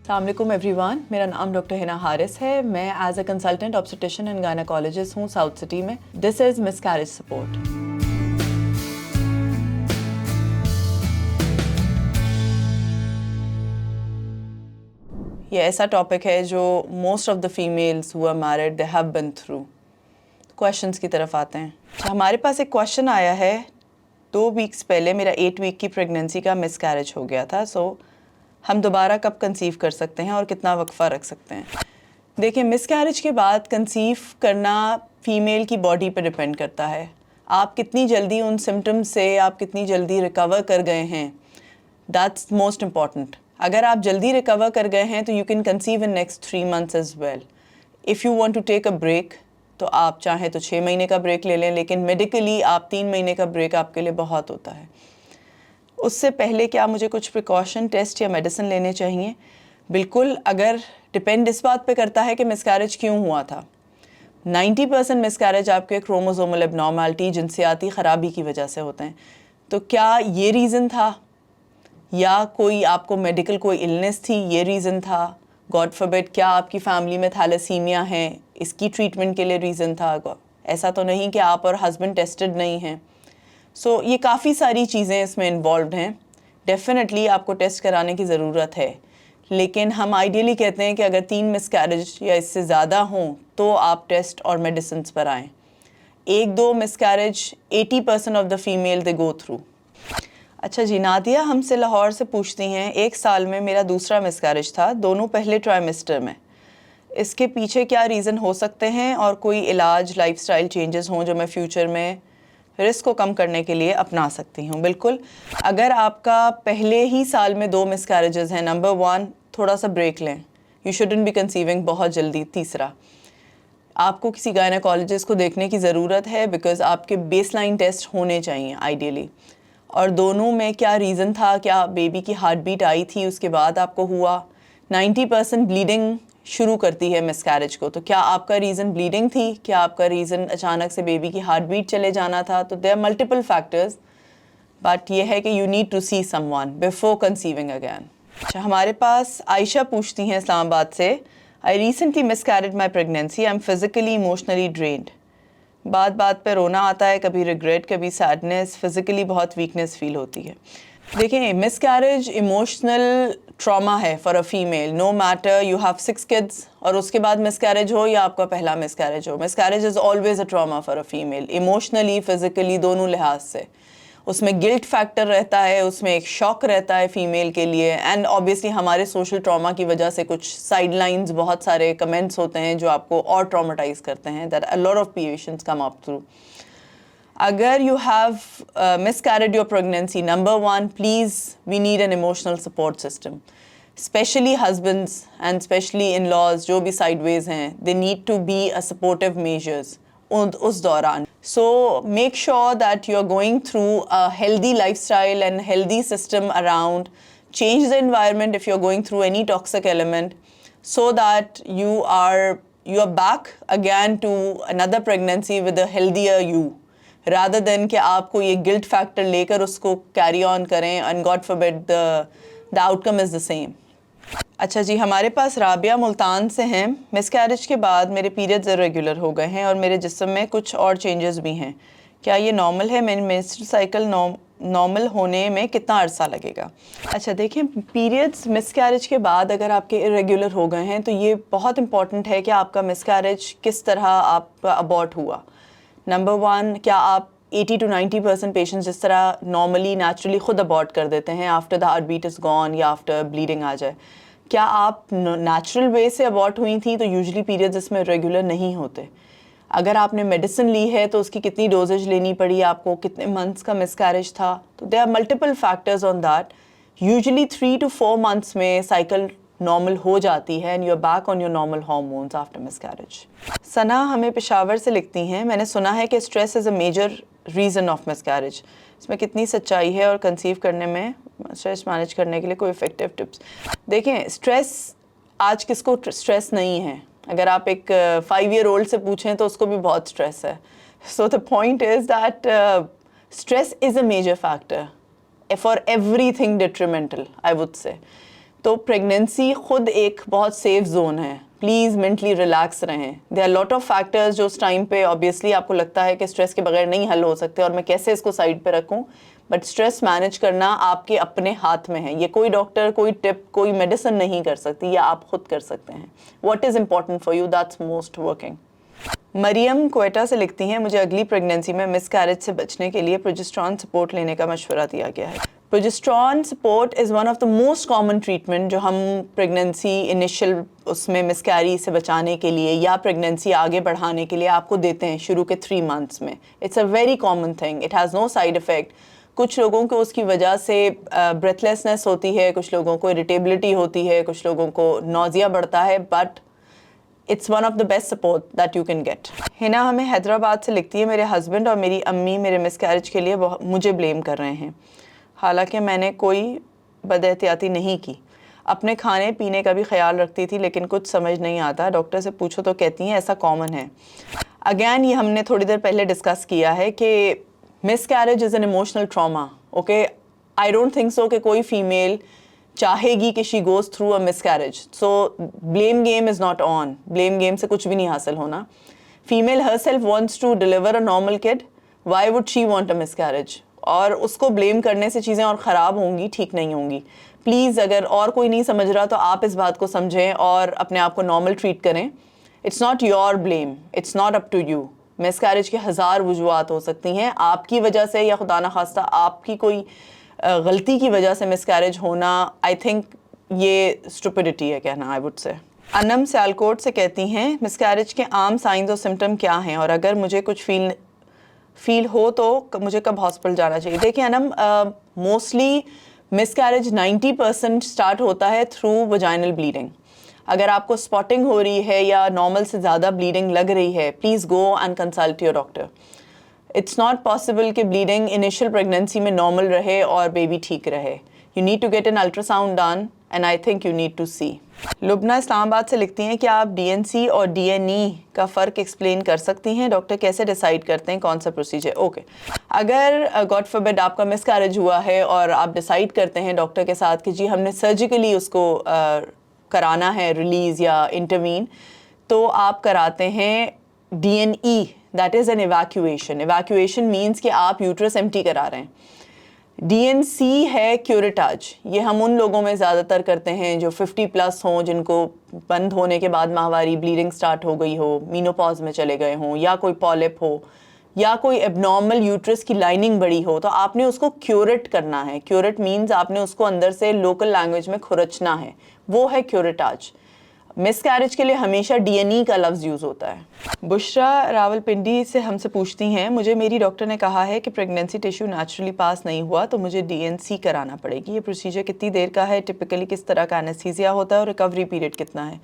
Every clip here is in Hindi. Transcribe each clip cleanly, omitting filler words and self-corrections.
अस्सलाम एवरीवन, मेरा नाम डॉक्टर हिना हारिस है। मैं as a consultant obstetrician and gynaecologist हूँ साउथ सिटी में। This is miscarriage support. ये ऐसा टॉपिक है जो most of the females who are married they have been through. Questions की तरफ आते हैं। हमारे पास एक क्वेश्चन आया है, 2 वीक्स पहले मेरा 8 वीक की प्रेगनेंसी का मिसकैरेज हो गया था। सो हम दोबारा कब कंसीव कर सकते हैं और कितना वक्फा रख सकते हैं। देखिए, मिसकैरेज के बाद कंसीव करना फ़ीमेल की बॉडी पर डिपेंड करता है। आप कितनी जल्दी उन सिम्टम्स से आप कितनी जल्दी रिकवर कर गए हैं, दैट्स मोस्ट इम्पॉर्टेंट। अगर आप जल्दी रिकवर कर गए हैं तो you can conceive in next 3 months as well. If you want to take a break तो आप चाहें तो 6 महीने का ब्रेक ले लें, लेकिन मेडिकली आप 3 महीने का ब्रेक आपके लिए बहुत होता है। उससे पहले क्या मुझे कुछ प्रिकॉशन टेस्ट या मेडिसिन लेने चाहिए? बिल्कुल। अगर डिपेंड इस बात पे करता है कि मिसकैरेज क्यों हुआ था। 90% मिसकैरेज आपके क्रोमोसोमल एबनॉर्मलिटी, जिनसियाती ख़राबी की वजह से होते हैं। तो क्या ये रीज़न था, या कोई आपको मेडिकल कोई इलनेस थी, ये रीज़न था? गॉड फॉरबिड, क्या आपकी फैमिली में थैलेसीमिया है, इसकी ट्रीटमेंट के लिए रीज़न था? ऐसा तो नहीं कि आप और हस्बैंड टेस्टेड नहीं हैं। सो ये काफ़ी सारी चीज़ें इसमें इन्वॉल्व हैं। डेफिनेटली आपको टेस्ट कराने की ज़रूरत है, लेकिन हम आइडियली कहते हैं कि अगर 3 मिसकैरेज या इससे ज़्यादा हों तो आप टेस्ट और मेडिसिन्स पर आएँ। 1-2 miscarriage 80% of the female they go through. अच्छा जी, नादिया हमसे लाहौर से पूछती हैं, 1 साल में मेरा दूसरा मिसकैरेज था, दोनों पहले ट्राइमेस्टर में। इसके पीछे क्या रीज़न हो सकते हैं और कोई इलाज, लाइफस्टाइल चेंजेस हों जो मैं फ्यूचर में रिस्क को कम करने के लिए अपना सकती हूँ? बिल्कुल। अगर आपका पहले ही साल में 2 मिसकैरेजेस हैं, नंबर 1, थोड़ा सा ब्रेक लें। यू शुडंट बी कंसीविंग बहुत जल्दी। तीसरा, आपको किसी गायनेकोलॉजिस्ट को देखने की ज़रूरत है, बिकॉज़ आपके बेसलाइन टेस्ट होने चाहिए आइडियली। और दोनों में क्या रीज़न था? क्या बेबी की हार्ट बीट आई थी उसके बाद आपको हुआ? 90% ब्लीडिंग शुरू करती है मिसकैरेज को। तो क्या आपका रीज़न ब्लीडिंग थी? क्या आपका रीज़न अचानक से बेबी की हार्ट बीट चले जाना था? तो there are multiple factors, but ये है कि you need to see someone before conceiving again. अच्छा, हमारे पास आयशा पूछती हैं इस्लामाबाद से, I recently miscarried my pregnancy, I am physically emotionally drained. बात बात पे रोना आता है, कभी रिग्रेट, कभी सैडनेस, फिज़िकली बहुत वीकनेस फील होती है। देखिए, मिसकैरेज इमोशनल ट्रॉमा है for a female. No matter you have 6 kids और उसके बाद मिसकैरेज हो या आपका पहला मिसकैरेज हो, miscarriage is always a trauma for a female, emotionally, physically, दोनों लिहाज से। उसमें गिल्ट फैक्टर रहता है, उसमें एक शॉक रहता है फ़ीमेल के लिए, एंड ऑब्वियसली हमारे सोशल ट्रॉमा की वजह से कुछ साइडलाइंस, बहुत सारे कमेंट्स होते हैं जो आपको और ट्रॉमेटाइज़ करते हैं, that a lot of patients come up through. अगर you have miscarried your pregnancy, number 1, please, we need an emotional support system. Especially husbands and especially in-laws, जो भी sideways हैं, they need to be a supportive measures उस दौरान. So make sure that you are going through a healthy lifestyle and healthy system around. Change the environment if you're going through any toxic element, so that you are back again to another pregnancy with a healthier you. rather than कि आपको ये गिल्ट फैक्टर लेकर उसको कैरी ऑन करें, and God forbid the outcome is the same. अच्छा जी, हमारे पास राबिया मुल्तान से हैं, मिसकैरेज के बाद मेरे पीरियड्स इरेगुलर हो गए हैं और मेरे जिस्म में कुछ और चेंजेस भी हैं, क्या ये नॉर्मल है? मेरी मेंस्ट्रुअल साइकिल नॉर्मल होने में कितना अरसा लगेगा? अच्छा, देखें, पीरियड्स मिसकैरेज के बाद अगर आपके इरेगुलर हो गए हैं तो ये बहुत इंपॉर्टेंट है कि आपका मिसकैरेज किस तरह आपका अबॉर्ट हुआ। नंबर 1, क्या आप 80 to 90% पेशेंट्स जिस तरह नॉर्मली नेचुरली खुद अबॉर्ट कर देते हैं after the heart beat is gone या आफ्टर ब्लीडिंग आ जाए, क्या आप नेचुरल वे से अबॉर्ट हुई थी? तो यूजुअली पीरियड्स इसमें रेगुलर नहीं होते। अगर आपने मेडिसिन ली है तो उसकी कितनी डोजेज लेनी पड़ी आपको, कितने मंथ्स का मिसकैरेज था? तो there are multiple factors on that. Usually 3 to 4 months में साइकिल नॉर्मल हो जाती है, and you are back on your normal hormones after miscarriage. Sana हमें पेशावर से लिखती हैं, मैंने सुना है कि stress is a major reason of miscarriage, इसमें कितनी सच्चाई है और कंसीव करने में स्ट्रेस मैनेज करने के लिए कोई इफ़ेक्टिव टिप्स? देखें, स्ट्रेस, आज किसको स्ट्रेस नहीं है? अगर आप एक 5 year old से पूछें तो उसको भी बहुत स्ट्रेस है। So the point is that stress is a major factor for everything detrimental, I would say. तो प्रेगनेंसी खुद एक बहुत सेफ जोन है, प्लीज़ मेंटली रिलैक्स रहें। There are lot of factors जो उस टाइम पे ऑब्वियसली आपको लगता है कि स्ट्रेस के बगैर नहीं हल हो सकते और मैं कैसे इसको साइड पे रखूं, बट स्ट्रेस मैनेज करना आपके अपने हाथ में है। ये कोई डॉक्टर, कोई टिप, कोई मेडिसिन नहीं कर सकती, ये आप खुद कर सकते हैं। What is important for you, that's most working. Mariam Quetta से लिखती हैं, मुझे अगली प्रेगनेंसी में मिसकैरेज से बचने के लिए प्रोजेस्टेरॉन सपोर्ट लेने का मशवरा दिया गया है। Progesterone support is one of the most common treatment जो हम प्रेगनेंसी इनिशियल उसमें मिसकैरी से बचाने के लिए या प्रेगनेंसी आगे बढ़ाने के लिए आपको देते हैं शुरू के 3 मंथ्स में। It's a very common thing, it has no side effect. कुछ लोगों को उसकी वजह से ब्रेथलेसनेस होती है, कुछ लोगों को इरिटेबिलिटी होती है, कुछ लोगों को नौजिया बढ़ता है, but it's one of the best support that you can get. Hina हमें हैदराबाद से लिखती है, मेरे हस्बैंड और मेरी अम्मी मेरे मिसकैरेज के लिए मुझे ब्लेम कर रहे हैं, हालांकि मैंने कोई बदएहतियाती नहीं की। अपने खाने पीने का भी ख्याल रखती थी, लेकिन कुछ समझ नहीं आता। डॉक्टर से पूछो तो कहती हैं ऐसा कॉमन है। अगैन ये हमने थोड़ी देर पहले डिस्कस किया है कि miscarriage is an emotional trauma. Okay, I don't think so कि कोई फीमेल चाहेगी कि she goes through a miscarriage. So blame game is not on. Blame game से कुछ भी नहीं हासिल होना। Female herself wants to deliver a normal kid, why would she want a miscarriage? और उसको ब्लेम करने से चीज़ें और ख़राब होंगी, ठीक नहीं होंगी। प्लीज़ अगर और कोई नहीं समझ रहा तो आप इस बात को समझें और अपने आप को नॉर्मल ट्रीट करें। It's not your blame, it's not up to you. Miscarriage की 1000 वजूहात हो सकती हैं, आपकी वजह से या खुदा न खास्ता आपकी कोई गलती की वजह से मिसकैरेज होना, आई थिंक ये स्टुपिडिटी है कहना, आई वुड से। अनम सियालकोट से कहती हैं, मिसकैरेज के आम साइंस और सिम्टम क्या हैं और अगर मुझे कुछ फील हो तो मुझे कब हॉस्पिटल जाना चाहिए? देखिए अनम, मोस्टली मिसकैरेज 90% स्टार्ट होता है थ्रू वजाइनल ब्लीडिंग। अगर आपको स्पॉटिंग हो रही है या नॉर्मल से ज़्यादा ब्लीडिंग लग रही है, please go and consult your doctor. It's not possible कि ब्लीडिंग इनिशियल प्रेगनेंसी में नॉर्मल रहे और बेबी ठीक रहे। You need to get an ultrasound done and I think you need to see. Lubna Islamabad से लिखती हैं, क्या आप डीएनसी और डीएनई का फ़र्क एक्सप्लेन कर सकती हैं? डॉक्टर कैसे डिसाइड करते हैं कौन सा प्रोसीजर? ओके, अगर गॉड फॉरबिड आपका मिसकैरेज हुआ है और आप डिसाइड करते हैं डॉक्टर के साथ कि जी हमने सर्जिकली उसको कराना है रिलीज़ या इंटरवीन, तो आप कराते हैं DNE, that is an evacuation. Evacuation means कि आप यूट्रस एम्प्टी करा रहे हैं। डीएनसी है क्यूरेटाज। ये हम उन लोगों में ज़्यादातर करते हैं जो 50+ हों, जिनको बंद होने के बाद माहवारी ब्लीडिंग स्टार्ट हो गई हो, मीनोपॉज में चले गए हों, या कोई पॉलिप हो, या कोई एबनॉर्मल यूट्रस की लाइनिंग बड़ी हो, तो आपने उसको क्यूरेट करना है। क्यूरेट मीन्स आपने उसको अंदर से लोकल लैंग्वेज में खुरचना है, वो है क्यूरेटाज। मिसकैरेज के लिए हमेशा डीएनई का लफ्ज़ यूज़ होता है। बुशरा रावलपिंडी से हमसे पूछती हैं, मुझे मेरी डॉक्टर ने कहा है कि प्रेगनेंसी टिश्यू नेचुरली पास नहीं हुआ तो मुझे डीएनसी कराना पड़ेगी। ये प्रोसीजर कितनी देर का है? टिपिकली किस तरह का एनेस्थीसिया होता है और रिकवरी पीरियड कितना है?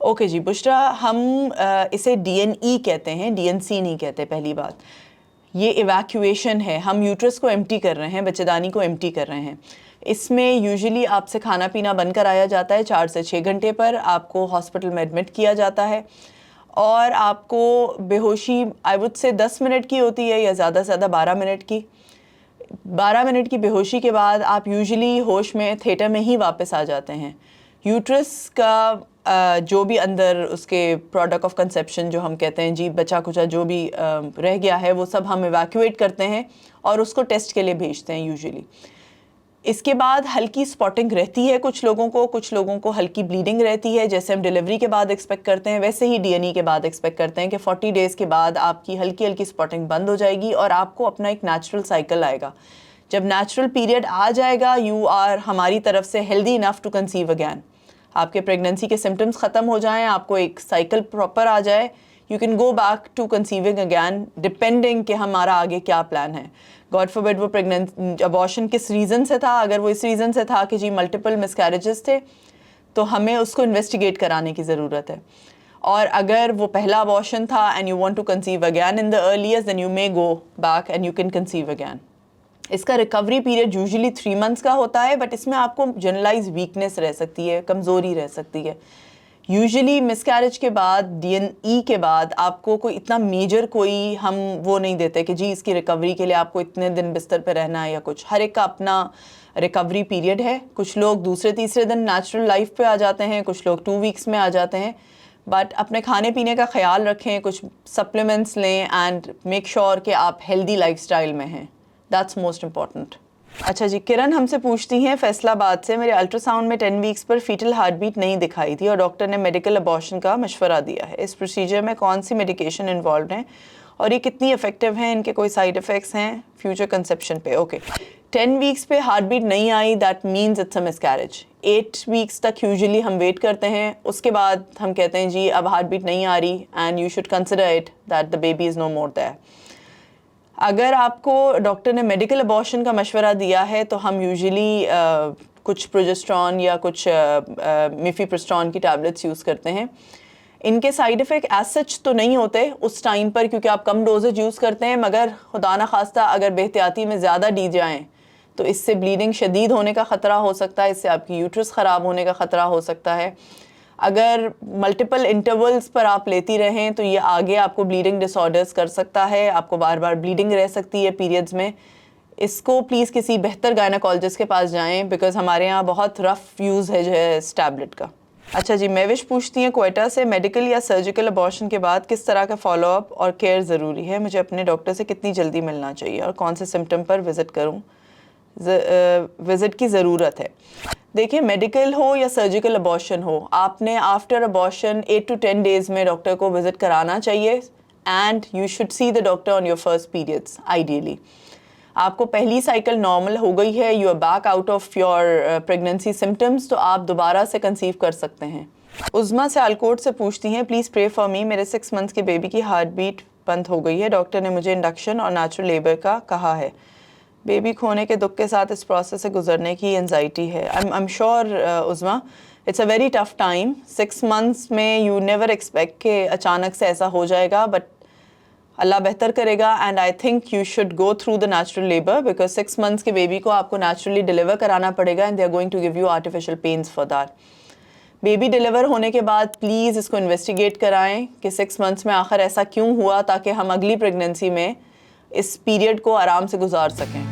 ओके जी बुशरा, हम इसे डीएनई कहते हैं, डीएनसी नहीं कहते। पहली बात, ये इवैक्यूएशन है, हम यूट्रस को एम्प्टी कर रहे हैं, बच्चेदानी को एम्प्टी कर रहे हैं। इसमें यूजुअली आपसे खाना पीना बंद कराया जाता है 4 से 6 घंटे पर, आपको हॉस्पिटल में एडमिट किया जाता है और आपको बेहोशी आई वुड से 10 मिनट की होती है या ज़्यादा से ज़्यादा 12 मिनट की। 12 मिनट की बेहोशी के बाद आप यूजुअली होश में थिएटर में ही वापस आ जाते हैं। यूट्रस का जो भी अंदर उसके प्रोडक्ट ऑफ कंसेप्शन जो हम कहते हैं जी, बचा कुचा जो भी रह गया है, वो सब हम इवैक्यूएट करते हैं और उसको टेस्ट के लिए भेजते हैं यूजुअली। इसके बाद हल्की स्पॉटिंग रहती है कुछ लोगों को हल्की ब्लीडिंग रहती है, जैसे हम डिलीवरी के बाद एक्सपेक्ट करते हैं, वैसे ही डीएनई के बाद एक्सपेक्ट करते हैं कि 40 डेज़ के बाद आपकी हल्की हल्की स्पॉटिंग बंद हो जाएगी और आपको अपना एक नेचुरल साइकिल आएगा। जब नेचुरल पीरियड आ जाएगा, यू आर हमारी तरफ से healthy enough to conceive again. आपके प्रेगनेंसी के सिम्टम्स ख़त्म हो जाएं, आपको एक साइकिल प्रॉपर आ जाए, you can go back to conceiving again, depending कि हमारा आगे क्या प्लान है। गॉड फॉरबिड वो प्रेगनेंट अबॉर्शन किस रीज़न से था, अगर वो इस रीज़न से था कि जी मल्टीपल मिसकैरेजेस थे, तो हमें उसको इन्वेस्टिगेट कराने की ज़रूरत है। और अगर वो पहला अबॉर्शन था and you want to conceive again in the earliest, then you may go back and you can conceive again. इसका रिकवरी पीरियड यूजुअली 3 मंथ्स का होता है, बट इसमें आपको जनरलाइज वीकनेस रह सकती है, कमज़ोरी रह सकती है। यूजुअली मिसकैरेज के बाद, डीएनई के बाद आपको कोई इतना मेजर कोई हम वो नहीं देते कि जी इसकी रिकवरी के लिए आपको इतने दिन बिस्तर पे रहना है या कुछ। हर एक का अपना रिकवरी पीरियड है। कुछ लोग दूसरे तीसरे दिन नेचुरल लाइफ पे आ जाते हैं, कुछ लोग 2 वीक्स में आ जाते हैं। बट अपने खाने पीने का ख्याल रखें, कुछ सप्लीमेंट्स लें एंड मेक श्योर कि आप हेल्दी लाइफस्टाइल में हैं। That's most important. अच्छा जी, किरण हमसे पूछती हैं फैसलाबाद से, मेरे अल्ट्रासाउंड में 10 वीक्स पर फीटल हार्ट बीट नहीं दिखाई थी और डॉक्टर ने मेडिकल अबॉर्शन का मशवरा दिया है। इस प्रोसीजर में कौन सी मेडिकेशन इन्वॉल्व है और ये कितनी इफेक्टिव हैं, इनके कोई साइड इफ़ेक्ट्स हैं फ्यूचर कंसेप्शन पे? ओके, 10 वीक्स पे हार्ट बीट नहीं आई, that means it's a miscarriage. 8 weeks तक यूजुअली हम वेट करते हैं, उसके बाद हम कहते हैं जी अब हार्ट बीट नहीं आ रही and you should consider it that the baby is no more there. अगर आपको डॉक्टर ने मेडिकल अबॉर्शन का मशवरा दिया है तो हम यूजुअली कुछ प्रोजेस्टेरॉन या कुछ मिफीप्रोस्टेरॉन की टैबलेट्स यूज़ करते हैं। इनके साइड इफ़ेक्ट एज सच तो नहीं होते उस टाइम पर, क्योंकि आप कम डोजेज यूज़ करते हैं, मगर खुदा न खास्ता अगर बेहतियाती में ज़्यादा दी जाएँ तो इससे ब्लीडिंग शदीद होने का ख़तरा हो सकता है, इससे आपकी यूट्रस ख़राब होने का ख़तरा हो सकता है। अगर मल्टीपल इंटरवल्स पर आप लेती रहें तो ये आगे आपको ब्लीडिंग डिसऑर्डर्स कर सकता है, आपको बार बार ब्लीडिंग रह सकती है पीरियड्स में। इसको प्लीज़ किसी बेहतर गायनाकोलॉजिस्ट के पास जाएं, बिकॉज हमारे यहाँ बहुत रफ़ यूज़ है जो है इस टैबलेट का। अच्छा जी, महविश पूछती हैं क्वेटा से, मेडिकल या सर्जिकल अबॉर्शन के बाद किस तरह का फॉलोअप और केयर ज़रूरी है? मुझे अपने डॉक्टर से कितनी जल्दी मिलना चाहिए और कौन से सिम्टम पर विज़िट करूँ? विज़िट की ज़रूरत है। देखिए, मेडिकल हो या सर्जिकल अबॉर्शन हो, आपने आफ्टर अबॉर्शन 8 to 10 डेज़ में डॉक्टर को विज़िट कराना चाहिए and you should see the doctor on your first periods ideally. आपको पहली साइकिल नॉर्मल हो गई है, you are back out of your pregnancy symptoms, तो आप दोबारा से कंसीव कर सकते हैं। उज़मा से आलकोट से पूछती हैं, प्लीज़ प्रे फॉर मी, मेरे 6 मंथ्स के बेबी की हार्ट बीट बंद हो गई है, डॉक्टर ने मुझे इंडक्शन और नेचुरल लेबर का कहा है। बेबी खोने के दुख के साथ इस प्रोसेस से गुजरने की एंजाइटी है। I am sure उज़मा, it's a very tough time. 6 months में यू नेवर एक्सपेक्ट कि अचानक से ऐसा हो जाएगा, बट अल्लाह बेहतर करेगा and I think you should go through the natural labour, because 6 months के बेबी को आपको नेचुरली डिलीवर कराना पड़ेगा and they are going to give you artificial pains for that. Baby deliver होने के बाद प्लीज़ इसको इन्वेस्टिगेट कराएं कि 6 मंथ्स में आखिर ऐसा क्यों हुआ, ताकि हम अगली प्रेगनेंसी में इस पीरियड को आराम से गुजार सकें।